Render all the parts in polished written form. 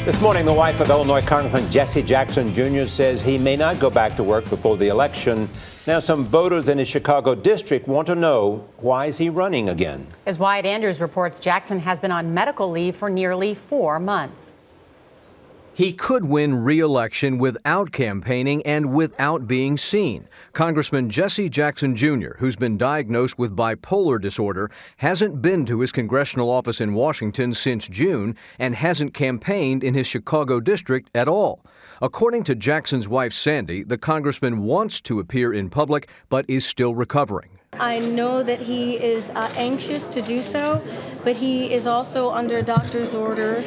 This morning, the wife of Illinois Congressman Jesse Jackson Jr. says he may not go back to work before the election. Now, some voters in his Chicago district want to know, why is he running again? As Wyatt Andrews reports, Jackson has been on medical leave for nearly 4 months. He could win re-election without campaigning and without being seen. Congressman Jesse Jackson Jr., who's been diagnosed with bipolar disorder, hasn't been to his congressional office in Washington since June and hasn't campaigned in his Chicago district at all. According to Jackson's wife, Sandy, the congressman wants to appear in public but is still recovering. I know that he is anxious to do so, but he is also under doctor's orders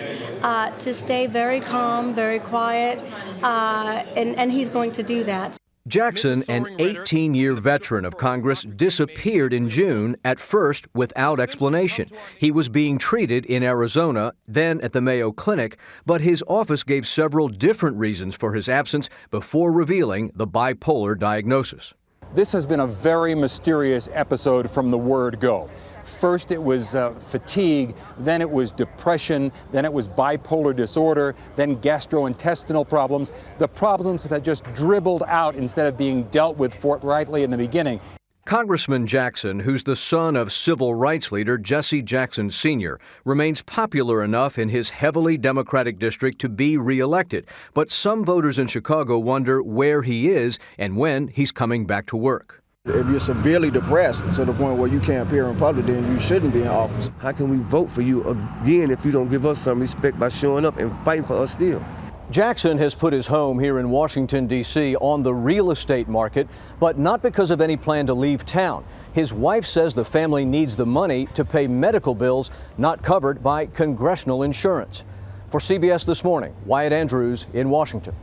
to stay very calm, very quiet, and he's going to do that. Jackson, an 18-year veteran of Congress, disappeared in June, at first without explanation. He was being treated in Arizona, then at the Mayo Clinic, but his office gave several different reasons for his absence before revealing the bipolar diagnosis. This has been a very mysterious episode from the word go. First it was fatigue, then it was depression, then it was bipolar disorder, then gastrointestinal problems. The problems that just dribbled out instead of being dealt with forthrightly in the beginning. Congressman Jackson, who's the son of civil rights leader Jesse Jackson Sr., remains popular enough in his heavily Democratic district to be reelected. But some voters in Chicago wonder where he is and when he's coming back to work. If you're severely depressed to the point where you can't appear in public, then you shouldn't be in office. How can we vote for you again if you don't give us some respect by showing up and fighting for us still? Jackson has put his home here in Washington, D.C. on the real estate market, but not because of any plan to leave town. His wife says the family needs the money to pay medical bills not covered by congressional insurance. For CBS This Morning, Wyatt Andrews in Washington.